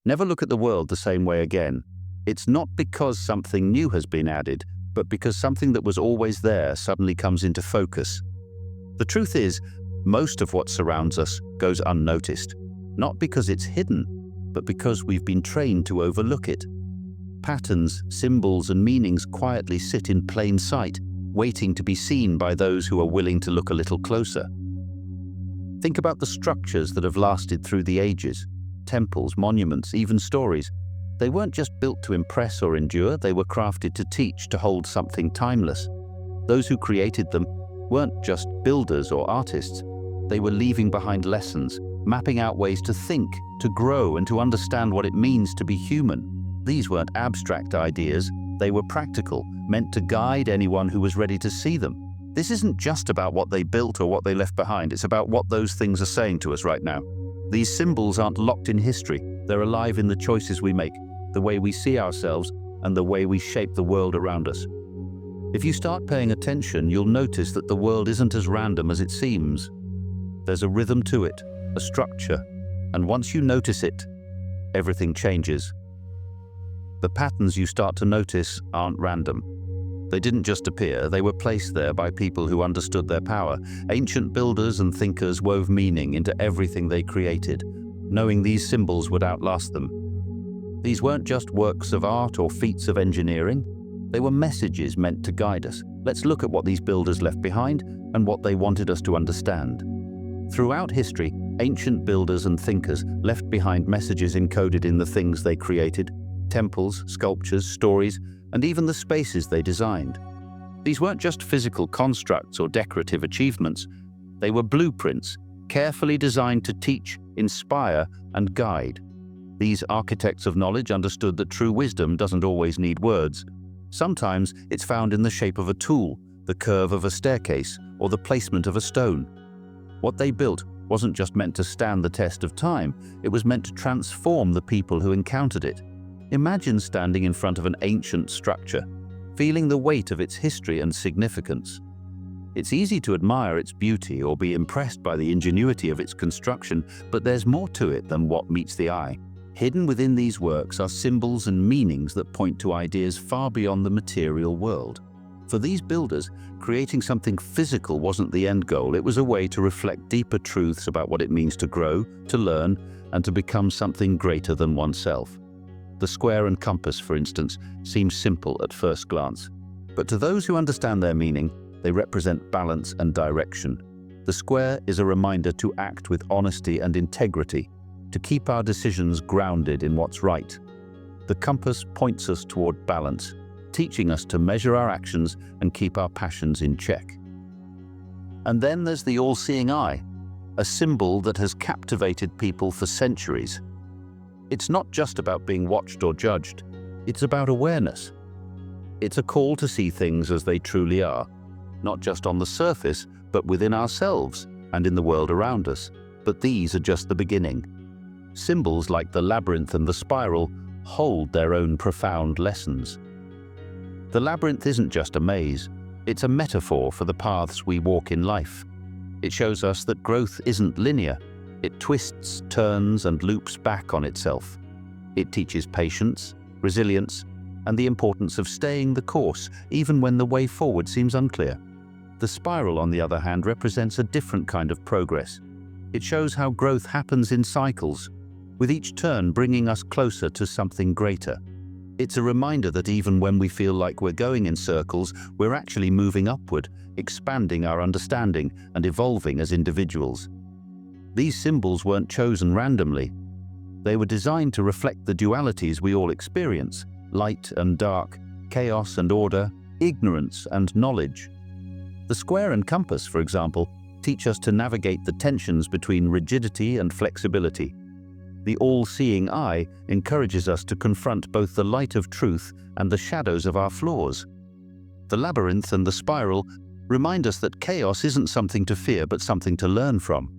Never look at the world the same way again. It's not because something new has been added, but because something that was always there suddenly comes into focus. The truth is, most of what surrounds us goes unnoticed, not because it's hidden, but because we've been trained to overlook it. Patterns, symbols, and meanings quietly sit in plain sight, waiting to be seen by those who are willing to look a little closer. Think about the structures that have lasted through the ages. Temples, monuments, even stories. They weren't just built to impress or endure, they were crafted to teach, to hold something timeless. Those who created them weren't just builders or artists. They were leaving behind lessons, mapping out ways to think, to grow, and to understand what it means to be human. These weren't abstract ideas, they were practical, meant to guide anyone who was ready to see them. This isn't just about what they built or what they left behind, it's about what those things are saying to us right now. These symbols aren't locked in history, they're alive in the choices we make, the way we see ourselves, and the way we shape the world around us. If you start paying attention, you'll notice that the world isn't as random as it seems. There's a rhythm to it, a structure, and once you notice it, everything changes. The patterns you start to notice aren't random. They didn't just appear, they were placed there by people who understood their power. Ancient builders and thinkers wove meaning into everything they created, knowing these symbols would outlast them. These weren't just works of art or feats of engineering, they were messages meant to guide us. Let's look at what these builders left behind and what they wanted us to understand. Throughout history, ancient builders and thinkers left behind messages encoded in the things they created: temples, sculptures, stories, and even the spaces they designed. These weren't just physical constructs or decorative achievements, they were blueprints, carefully designed to teach, inspire, and guide. These architects of knowledge understood that true wisdom doesn't always need words. Sometimes it's found in the shape of a tool, the curve of a staircase, or the placement of a stone. What they built wasn't just meant to stand the test of time, it was meant to transform the people who encountered it. Imagine standing in front of an ancient structure, feeling the weight of its history and significance. It's easy to admire its beauty or be impressed by the ingenuity of its construction, but there's more to it than what meets the eye. Hidden within these works are symbols and meanings that point to ideas far beyond the material world. For these builders, creating something physical wasn't the end goal, it was a way to reflect deeper truths about what it means to grow, to learn, and to become something greater than oneself. The square and compass, for instance, seem simple at first glance. But to those who understand their meaning, they represent balance and direction. The square is a reminder to act with honesty and integrity, to keep our decisions grounded in what's right. The compass points us toward balance, teaching us to measure our actions and keep our passions in check. And then there's the all-seeing eye, a symbol that has captivated people for centuries. It's not just about being watched or judged, it's about awareness. It's a call to see things as they truly are, not just on the surface, but within ourselves and in the world around us. But these are just the beginning. Symbols like the labyrinth and the spiral hold their own profound lessons. The labyrinth isn't just a maze, it's a metaphor for the paths we walk in life. It shows us that growth isn't linear. It twists, turns, and loops back on itself. It teaches patience, resilience, and the importance of staying the course, even when the way forward seems unclear. The spiral, on the other hand, represents a different kind of progress. It shows how growth happens in cycles, with each turn bringing us closer to something greater. It's a reminder that even when we feel like we're going in circles, we're actually moving upward, expanding our understanding and evolving as individuals. These symbols weren't chosen randomly. They were designed to reflect the dualities we all experience: light and dark, chaos and order, ignorance and knowledge. The square and compass, for example, teach us to navigate the tensions between rigidity and flexibility. The all-seeing eye encourages us to confront both the light of truth and the shadows of our flaws. The labyrinth and the spiral remind us that chaos isn't something to fear but something to learn from.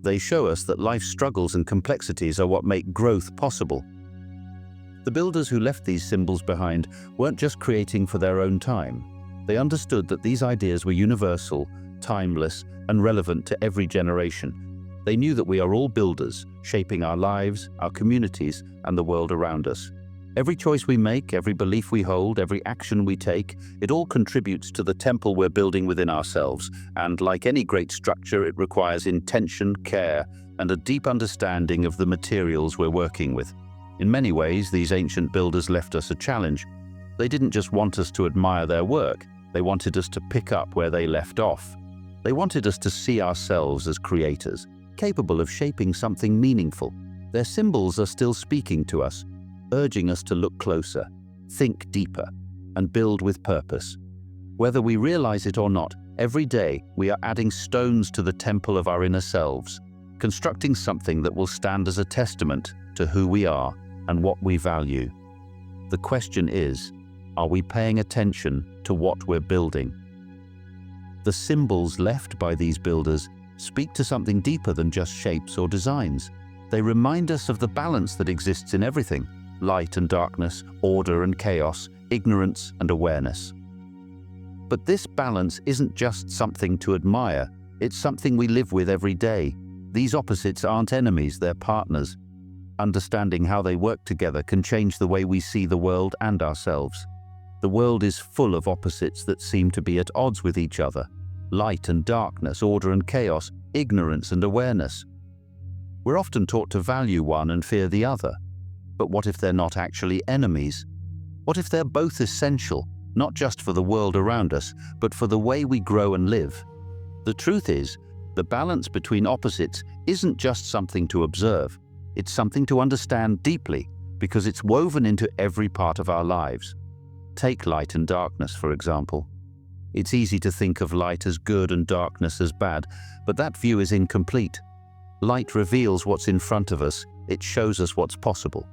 They show us that life's struggles and complexities are what make growth possible. The builders who left these symbols behind weren't just creating for their own time. They understood that these ideas were universal, timeless, and relevant to every generation. They knew that we are all builders, shaping our lives, our communities, and the world around us. Every choice we make, every belief we hold, every action we take, it all contributes to the temple we're building within ourselves. And like any great structure, it requires intention, care, and a deep understanding of the materials we're working with. In many ways, these ancient builders left us a challenge. They didn't just want us to admire their work, they wanted us to pick up where they left off. They wanted us to see ourselves as creators, capable of shaping something meaningful. Their symbols are still speaking to us, urging us to look closer, think deeper, and build with purpose. Whether we realize it or not, every day we are adding stones to the temple of our inner selves, constructing something that will stand as a testament to who we are and what we value. The question is, are we paying attention to what we're building? The symbols left by these builders speak to something deeper than just shapes or designs. They remind us of the balance that exists in everything: light and darkness, order and chaos, ignorance and awareness. But this balance isn't just something to admire, it's something we live with every day. These opposites aren't enemies, they're partners. Understanding how they work together can change the way we see the world and ourselves. The world is full of opposites that seem to be at odds with each other: light and darkness, order and chaos, ignorance and awareness. We're often taught to value one and fear the other. But what if they're not actually enemies? What if they're both essential, not just for the world around us, but for the way we grow and live? The truth is, the balance between opposites isn't just something to observe. It's something to understand deeply, because it's woven into every part of our lives. Take light and darkness, for example. It's easy to think of light as good and darkness as bad, but that view is incomplete. Light reveals what's in front of us, it shows us what's possible.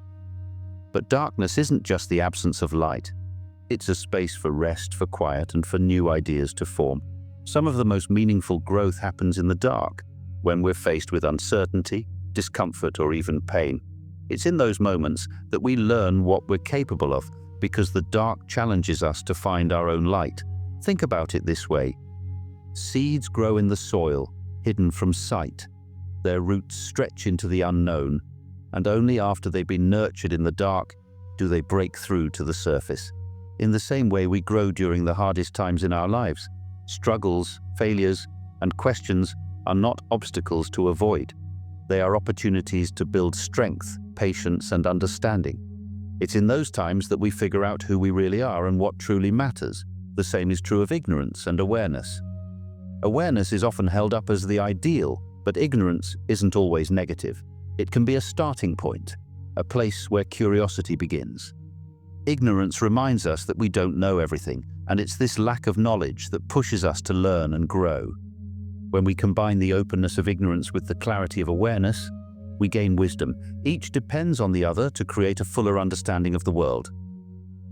But darkness isn't just the absence of light. It's a space for rest, for quiet, and for new ideas to form. Some of the most meaningful growth happens in the dark, when we're faced with uncertainty, discomfort, or even pain. It's in those moments that we learn what we're capable of, because the dark challenges us to find our own light. Think about it this way. Seeds grow in the soil, hidden from sight. Their roots stretch into the unknown, and only after they've been nurtured in the dark do they break through to the surface. In the same way, we grow during the hardest times in our lives. Struggles, failures, and questions are not obstacles to avoid. They are opportunities to build strength, patience, and understanding. It's in those times that we figure out who we really are and what truly matters. The same is true of ignorance and awareness. Awareness is often held up as the ideal, but ignorance isn't always negative. It can be a starting point, a place where curiosity begins. Ignorance reminds us that we don't know everything, and it's this lack of knowledge that pushes us to learn and grow. When we combine the openness of ignorance with the clarity of awareness, we gain wisdom. Each depends on the other to create a fuller understanding of the world.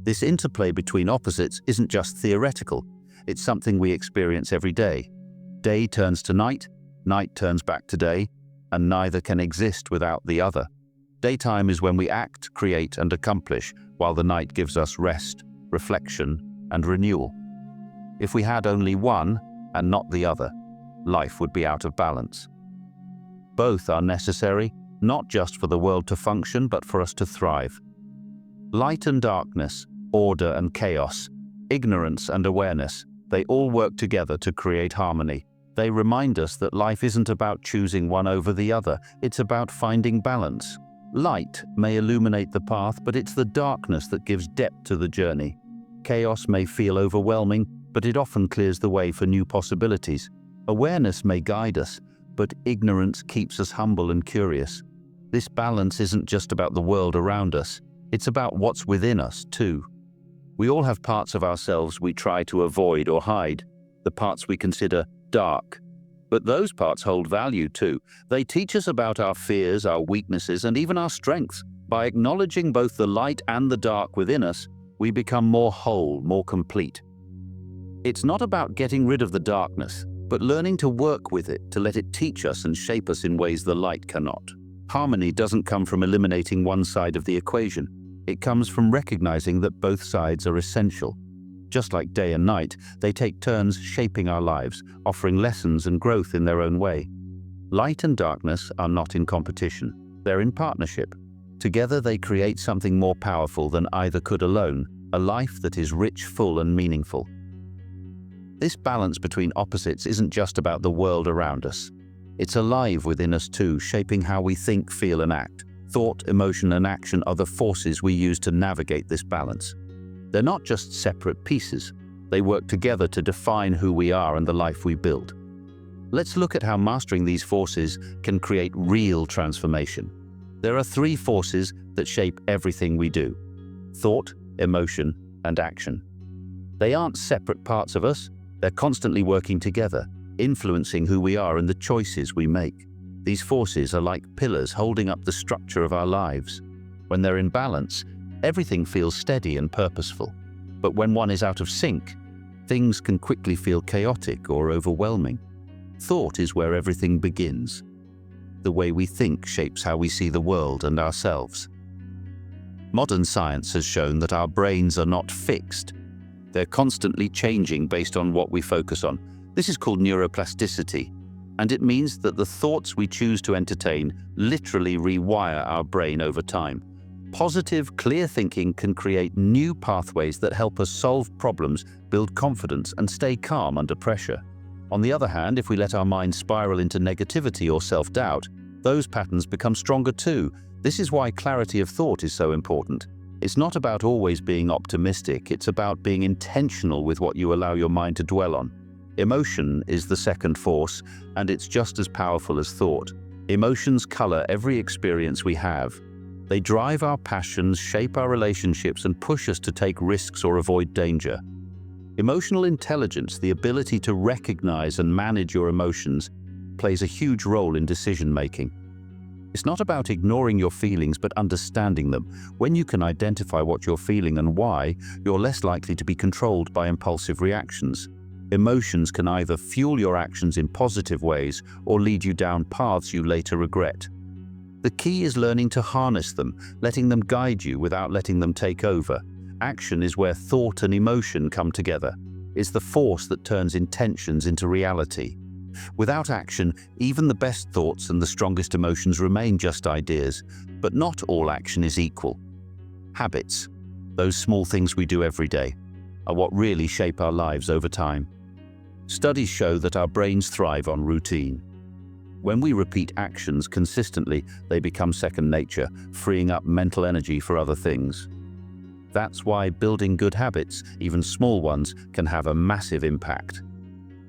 This interplay between opposites isn't just theoretical, it's something we experience every day. Day turns to night, night turns back to day, and neither can exist without the other. Daytime is when we act, create, and accomplish, while the night gives us rest, reflection, and renewal. If we had only one and not the other, life would be out of balance. Both are necessary, not just for the world to function, but for us to thrive. Light and darkness, order and chaos, ignorance and awareness, they all work together to create harmony. They remind us that life isn't about choosing one over the other, it's about finding balance. Light may illuminate the path, but it's the darkness that gives depth to the journey. Chaos may feel overwhelming, but it often clears the way for new possibilities. Awareness may guide us, but ignorance keeps us humble and curious. This balance isn't just about the world around us, it's about what's within us too. We all have parts of ourselves we try to avoid or hide, the parts we consider dark. But those parts hold value too. They teach us about our fears, our weaknesses, and even our strengths. By acknowledging both the light and the dark within us, we become more whole, more complete. It's not about getting rid of the darkness, but learning to work with it, to let it teach us and shape us in ways the light cannot. Harmony doesn't come from eliminating one side of the equation. It comes from recognizing that both sides are essential. Just like day and night, they take turns shaping our lives, offering lessons and growth in their own way. Light and darkness are not in competition. They're in partnership. Together they create something more powerful than either could alone, a life that is rich, full, and meaningful. This balance between opposites isn't just about the world around us. It's alive within us too, shaping how we think, feel, and act. Thought, emotion, and action are the forces we use to navigate this balance. They're not just separate pieces. They work together to define who we are and the life we build. Let's look at how mastering these forces can create real transformation. There are three forces that shape everything we do: thought, emotion, and action. They aren't separate parts of us. They're constantly working together, influencing who we are and the choices we make. These forces are like pillars holding up the structure of our lives. When they're in balance, everything feels steady and purposeful. But when one is out of sync, things can quickly feel chaotic or overwhelming. Thought is where everything begins. The way we think shapes how we see the world and ourselves. Modern science has shown that our brains are not fixed. They're constantly changing based on what we focus on. This is called neuroplasticity, and it means that the thoughts we choose to entertain literally rewire our brain over time. Positive, clear thinking can create new pathways that help us solve problems, build confidence, and stay calm under pressure. On the other hand, if we let our mind spiral into negativity or self-doubt, those patterns become stronger too. This is why clarity of thought is so important. It's not about always being optimistic, it's about being intentional with what you allow your mind to dwell on. Emotion is the second force, and it's just as powerful as thought. Emotions color every experience we have. They drive our passions, shape our relationships, and push us to take risks or avoid danger. Emotional intelligence, the ability to recognize and manage your emotions, plays a huge role in decision-making. It's not about ignoring your feelings, but understanding them. When you can identify what you're feeling and why, you're less likely to be controlled by impulsive reactions. Emotions can either fuel your actions in positive ways or lead you down paths you later regret. The key is learning to harness them, letting them guide you without letting them take over. Action is where thought and emotion come together. It's the force that turns intentions into reality. Without action, even the best thoughts and the strongest emotions remain just ideas, but not all action is equal. Habits, those small things we do every day, are what really shape our lives over time. Studies show that our brains thrive on routine. When we repeat actions consistently, they become second nature, freeing up mental energy for other things. That's why building good habits, even small ones, can have a massive impact.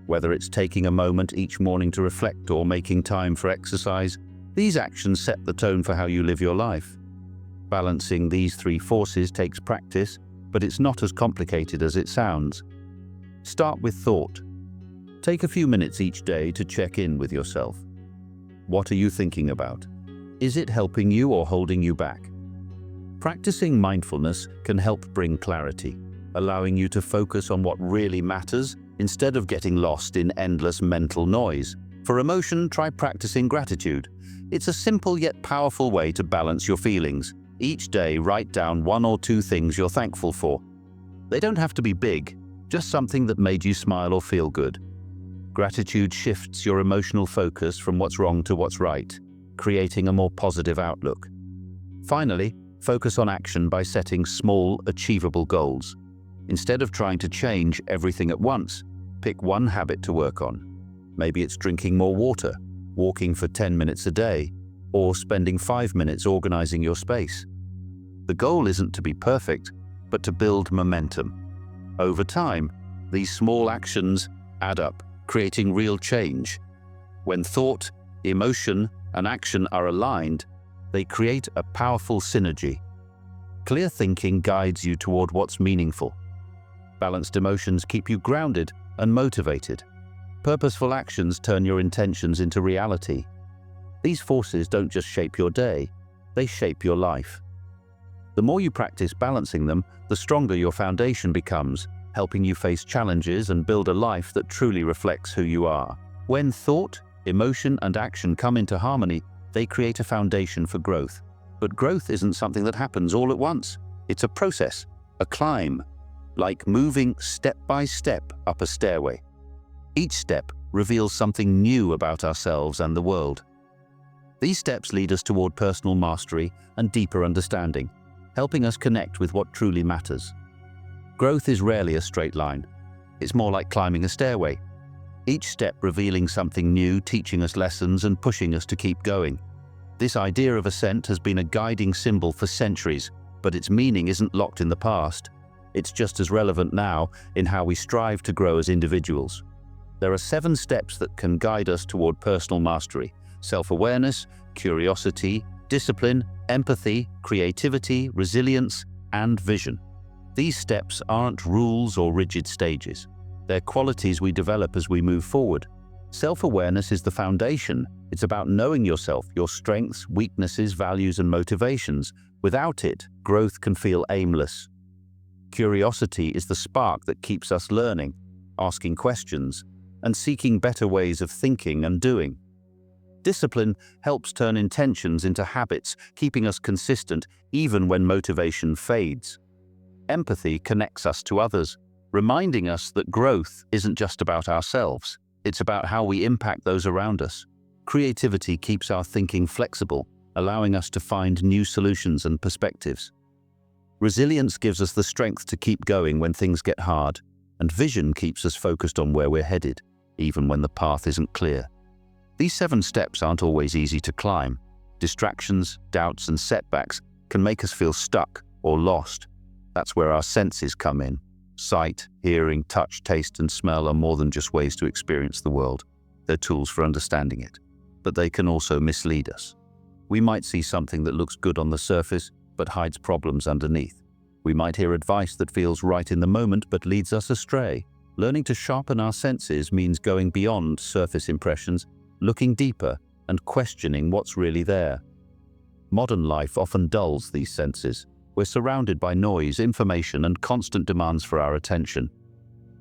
Whether it's taking a moment each morning to reflect or making time for exercise, these actions set the tone for how you live your life. Balancing these three forces takes practice, but it's not as complicated as it sounds. Start with thought. Take a few minutes each day to check in with yourself. What are you thinking about? Is it helping you or holding you back? Practicing mindfulness can help bring clarity, allowing you to focus on what really matters instead of getting lost in endless mental noise. For emotion, try practicing gratitude. It's a simple yet powerful way to balance your feelings. Each day, write down 1 or 2 things you're thankful for. They don't have to be big, just something that made you smile or feel good. Gratitude shifts your emotional focus from what's wrong to what's right, creating a more positive outlook. Finally, focus on action by setting small, achievable goals. Instead of trying to change everything at once, pick one habit to work on. Maybe it's drinking more water, walking for 10 minutes a day, or spending 5 minutes organizing your space. The goal isn't to be perfect, but to build momentum. Over time, these small actions add up, creating real change. When thought, emotion, and action are aligned, they create a powerful synergy. Clear thinking guides you toward what's meaningful. Balanced emotions keep you grounded and motivated. Purposeful actions turn your intentions into reality. These forces don't just shape your day, they shape your life. The more you practice balancing them, the stronger your foundation becomes, helping you face challenges and build a life that truly reflects who you are. When thought, emotion, and action come into harmony, they create a foundation for growth. But growth isn't something that happens all at once. It's a process, a climb, like moving step by step up a stairway. Each step reveals something new about ourselves and the world. These steps lead us toward personal mastery and deeper understanding, helping us connect with what truly matters. Growth is rarely a straight line. It's more like climbing a stairway. Each step revealing something new, teaching us lessons and pushing us to keep going. This idea of ascent has been a guiding symbol for centuries, but its meaning isn't locked in the past. It's just as relevant now in how we strive to grow as individuals. There are 7 steps that can guide us toward personal mastery: self-awareness, curiosity, discipline, empathy, creativity, resilience, and vision. These steps aren't rules or rigid stages. They're qualities we develop as we move forward. Self-awareness is the foundation. It's about knowing yourself, your strengths, weaknesses, values, and motivations. Without it, growth can feel aimless. Curiosity is the spark that keeps us learning, asking questions, and seeking better ways of thinking and doing. Discipline helps turn intentions into habits, keeping us consistent even when motivation fades. Empathy connects us to others, reminding us that growth isn't just about ourselves. It's about how we impact those around us. Creativity keeps our thinking flexible, allowing us to find new solutions and perspectives. Resilience gives us the strength to keep going when things get hard, and vision keeps us focused on where we're headed, even when the path isn't clear. These 7 steps aren't always easy to climb. Distractions, doubts, and setbacks can make us feel stuck or lost. That's where our senses come in. Sight, hearing, touch, taste, and smell are more than just ways to experience the world. They're tools for understanding it, but they can also mislead us. We might see something that looks good on the surface, but hides problems underneath. We might hear advice that feels right in the moment, but leads us astray. Learning to sharpen our senses means going beyond surface impressions, looking deeper, and questioning what's really there. Modern life often dulls these senses. We're surrounded by noise, information, and constant demands for our attention.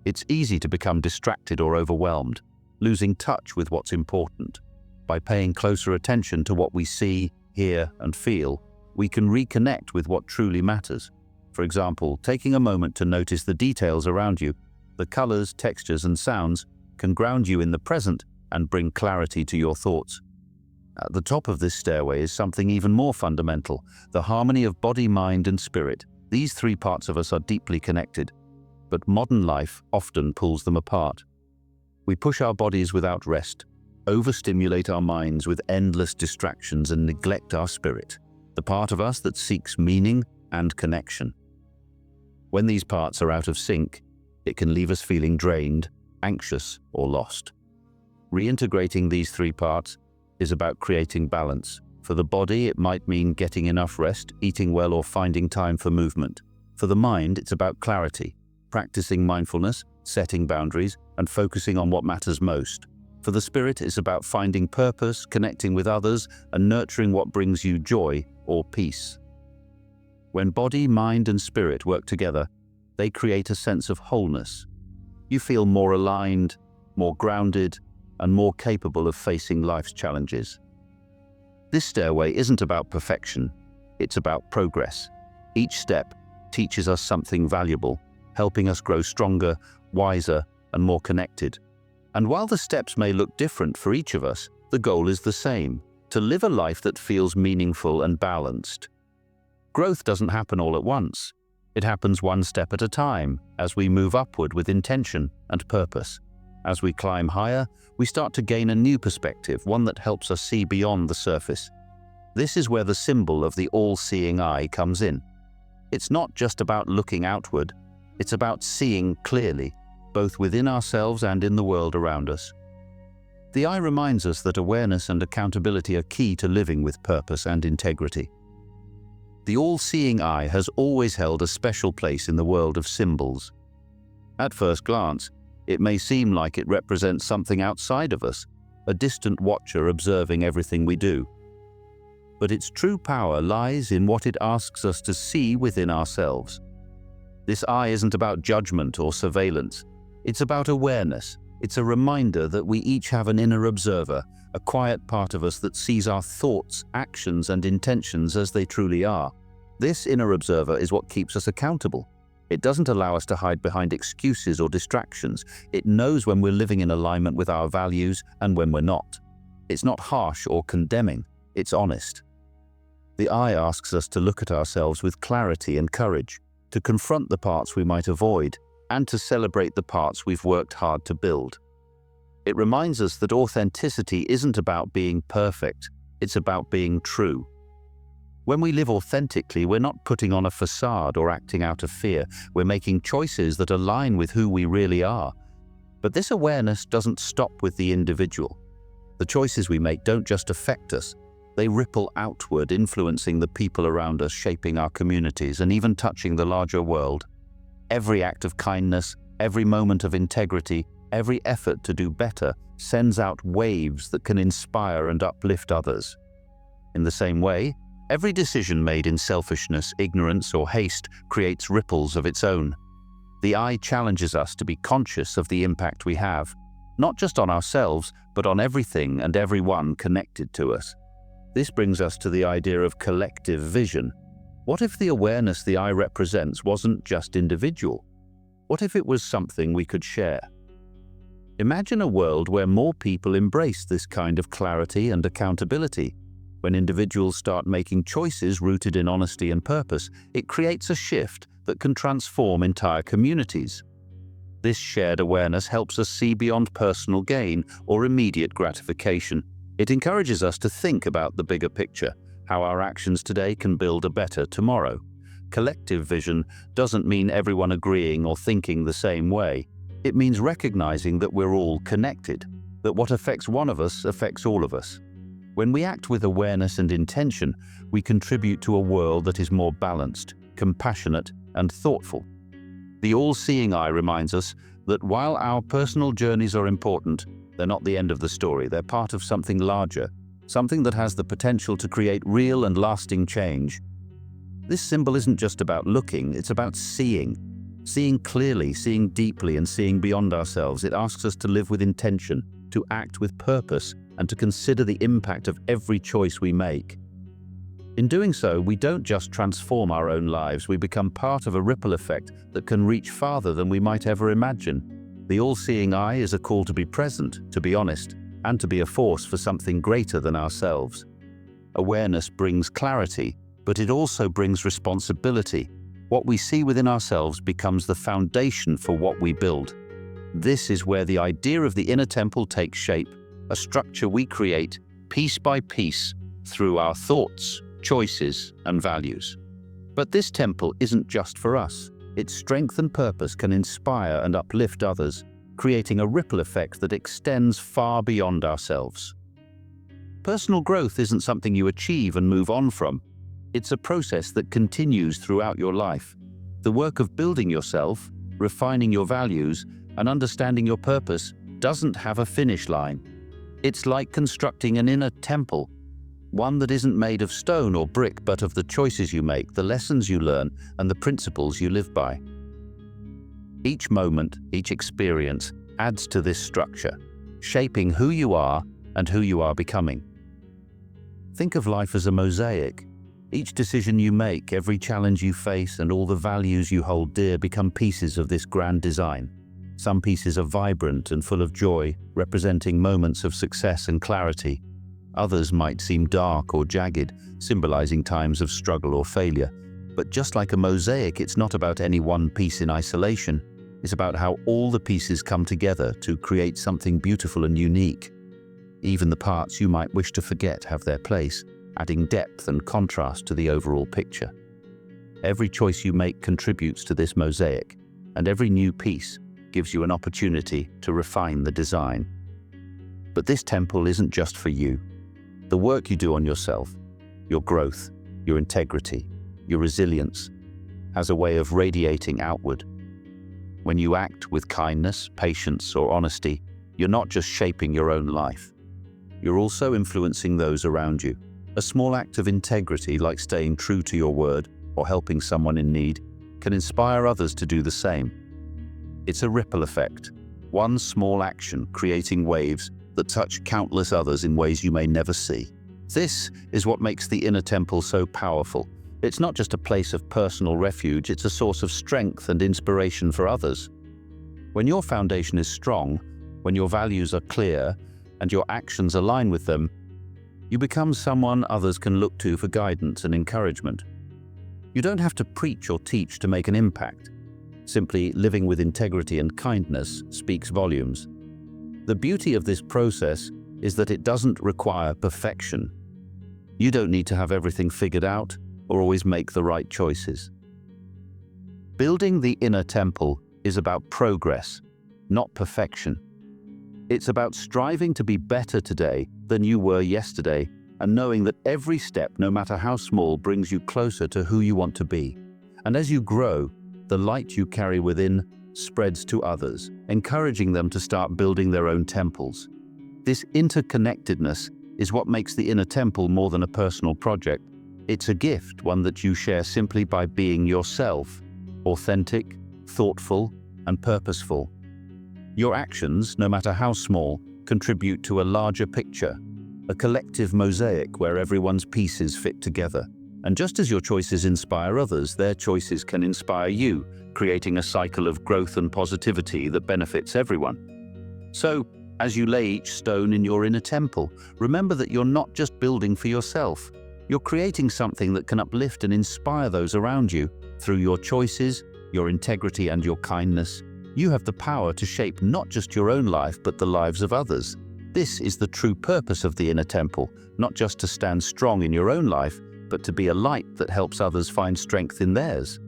It's easy to become distracted or overwhelmed, losing touch with what's important. By paying closer attention to what we see, hear, and feel, we can reconnect with what truly matters. For example, taking a moment to notice the details around you, the colors, textures, and sounds, can ground you in the present and bring clarity to your thoughts. At the top of this stairway is something even more fundamental: the harmony of body, mind, and spirit. These 3 parts of us are deeply connected, but modern life often pulls them apart. We push our bodies without rest, overstimulate our minds with endless distractions, and neglect our spirit, the part of us that seeks meaning and connection. When these parts are out of sync, it can leave us feeling drained, anxious, or lost. Reintegrating these 3 parts is about creating balance. For the body, it might mean getting enough rest, eating well, or finding time for movement. For the mind, it's about clarity, practicing mindfulness, setting boundaries, and focusing on what matters most. For the spirit, it's about finding purpose, connecting with others, and nurturing what brings you joy or peace. When body, mind, and spirit work together, they create a sense of wholeness. You feel more aligned, more grounded, and more capable of facing life's challenges. This stairway isn't about perfection, it's about progress. Each step teaches us something valuable, helping us grow stronger, wiser, and more connected. And while the steps may look different for each of us, the goal is the same: to live a life that feels meaningful and balanced. Growth doesn't happen all at once. It happens one step at a time, as we move upward with intention and purpose. As we climb higher, we start to gain a new perspective, one that helps us see beyond the surface. This is where the symbol of the all-seeing eye comes in. It's not just about looking outward, it's about seeing clearly, both within ourselves and in the world around us. The eye reminds us that awareness and accountability are key to living with purpose and integrity. The all-seeing eye has always held a special place in the world of symbols. At first glance, it may seem like it represents something outside of us, a distant watcher observing everything we do. But its true power lies in what it asks us to see within ourselves. This eye isn't about judgment or surveillance. It's about awareness. It's a reminder that we each have an inner observer, a quiet part of us that sees our thoughts, actions, and intentions as they truly are. This inner observer is what keeps us accountable. It doesn't allow us to hide behind excuses or distractions. It knows when we're living in alignment with our values and when we're not. It's not harsh or condemning, it's honest. The eye asks us to look at ourselves with clarity and courage, to confront the parts we might avoid, and to celebrate the parts we've worked hard to build. It reminds us that authenticity isn't about being perfect, it's about being true. When we live authentically, we're not putting on a facade or acting out of fear. We're making choices that align with who we really are. But this awareness doesn't stop with the individual. The choices we make don't just affect us. They ripple outward, influencing the people around us, shaping our communities, and even touching the larger world. Every act of kindness, every moment of integrity, every effort to do better sends out waves that can inspire and uplift others. In the same way, every decision made in selfishness, ignorance, or haste creates ripples of its own. The eye challenges us to be conscious of the impact we have, not just on ourselves, but on everything and everyone connected to us. This brings us to the idea of collective vision. What if the awareness the eye represents wasn't just individual? What if it was something we could share? Imagine a world where more people embrace this kind of clarity and accountability. When individuals start making choices rooted in honesty and purpose, it creates a shift that can transform entire communities. This shared awareness helps us see beyond personal gain or immediate gratification. It encourages us to think about the bigger picture, how our actions today can build a better tomorrow. Collective vision doesn't mean everyone agreeing or thinking the same way. It means recognizing that we're all connected, that what affects one of us affects all of us. When we act with awareness and intention, we contribute to a world that is more balanced, compassionate, and thoughtful. The all-seeing eye reminds us that while our personal journeys are important, they're not the end of the story. They're part of something larger, something that has the potential to create real and lasting change. This symbol isn't just about looking, it's about seeing. Seeing clearly, seeing deeply, and seeing beyond ourselves. It asks us to live with intention, to act with purpose, and to consider the impact of every choice we make. In doing so, we don't just transform our own lives, we become part of a ripple effect that can reach farther than we might ever imagine. The all-seeing eye is a call to be present, to be honest, and to be a force for something greater than ourselves. Awareness brings clarity, but it also brings responsibility. What we see within ourselves becomes the foundation for what we build. This is where the idea of the inner temple takes shape, a structure we create piece by piece through our thoughts, choices, and values. But this temple isn't just for us. Its strength and purpose can inspire and uplift others, creating a ripple effect that extends far beyond ourselves. Personal growth isn't something you achieve and move on from. It's a process that continues throughout your life. The work of building yourself, refining your values, and understanding your purpose doesn't have a finish line. It's like constructing an inner temple, one that isn't made of stone or brick, but of the choices you make, the lessons you learn, and the principles you live by. Each moment, each experience adds to this structure, shaping who you are and who you are becoming. Think of life as a mosaic. Each decision you make, every challenge you face, and all the values you hold dear become pieces of this grand design. Some pieces are vibrant and full of joy, representing moments of success and clarity. Others might seem dark or jagged, symbolizing times of struggle or failure. But just like a mosaic, it's not about any one piece in isolation. It's about how all the pieces come together to create something beautiful and unique. Even the parts you might wish to forget have their place, adding depth and contrast to the overall picture. Every choice you make contributes to this mosaic, and every new piece gives you an opportunity to refine the design. But this temple isn't just for you. The work you do on yourself, your growth, your integrity, your resilience, has a way of radiating outward. When you act with kindness, patience, or honesty, you're not just shaping your own life. You're also influencing those around you. A small act of integrity, like staying true to your word or helping someone in need, can inspire others to do the same. It's a ripple effect, one small action creating waves that touch countless others in ways you may never see. This is what makes the inner temple so powerful. It's not just a place of personal refuge, it's a source of strength and inspiration for others. When your foundation is strong, when your values are clear, and your actions align with them, you become someone others can look to for guidance and encouragement. You don't have to preach or teach to make an impact. Simply living with integrity and kindness speaks volumes. The beauty of this process is that it doesn't require perfection. You don't need to have everything figured out or always make the right choices. Building the inner temple is about progress, not perfection. It's about striving to be better today than you were yesterday, and knowing that every step, no matter how small, brings you closer to who you want to be. And as you grow, the light you carry within spreads to others, encouraging them to start building their own temples. This interconnectedness is what makes the inner temple more than a personal project. It's a gift, one that you share simply by being yourself, authentic, thoughtful, and purposeful. Your actions, no matter how small, contribute to a larger picture, a collective mosaic where everyone's pieces fit together. And just as your choices inspire others, their choices can inspire you, creating a cycle of growth and positivity that benefits everyone. So, as you lay each stone in your inner temple, remember that you're not just building for yourself. You're creating something that can uplift and inspire those around you. Through your choices, your integrity, and your kindness, you have the power to shape not just your own life, but the lives of others. This is the true purpose of the inner temple, not just to stand strong in your own life, but to be a light that helps others find strength in theirs.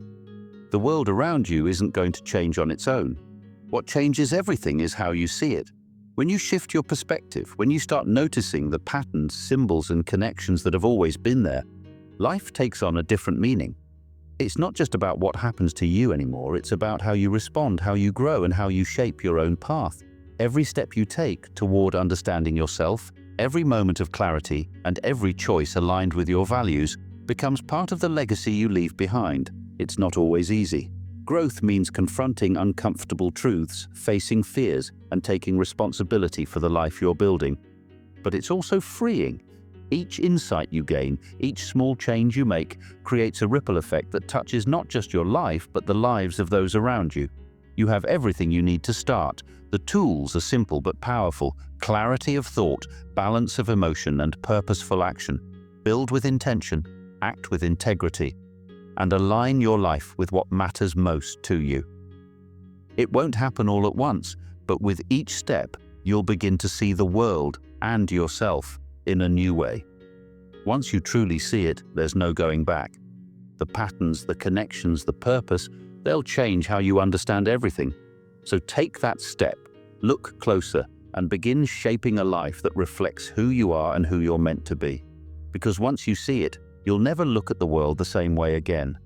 The world around you isn't going to change on its own. What changes everything is how you see it. When you shift your perspective, when you start noticing the patterns, symbols, and connections that have always been there, life takes on a different meaning. It's not just about what happens to you anymore, it's about how you respond, how you grow, and how you shape your own path. Every step you take toward understanding yourself, every moment of clarity, and every choice aligned with your values becomes part of the legacy you leave behind. It's not always easy. Growth means confronting uncomfortable truths, facing fears, and taking responsibility for the life you're building. But it's also freeing. Each insight you gain, each small change you make, creates a ripple effect that touches not just your life, but the lives of those around you. You have everything you need to start. The tools are simple but powerful: clarity of thought, balance of emotion, and purposeful action. Build with intention, act with integrity, and align your life with what matters most to you. It won't happen all at once, but with each step, you'll begin to see the world and yourself in a new way. Once you truly see it, there's no going back. The patterns, the connections, the purpose, they'll change how you understand everything. So take that step, look closer, and begin shaping a life that reflects who you are and who you're meant to be. Because once you see it, you'll never look at the world the same way again.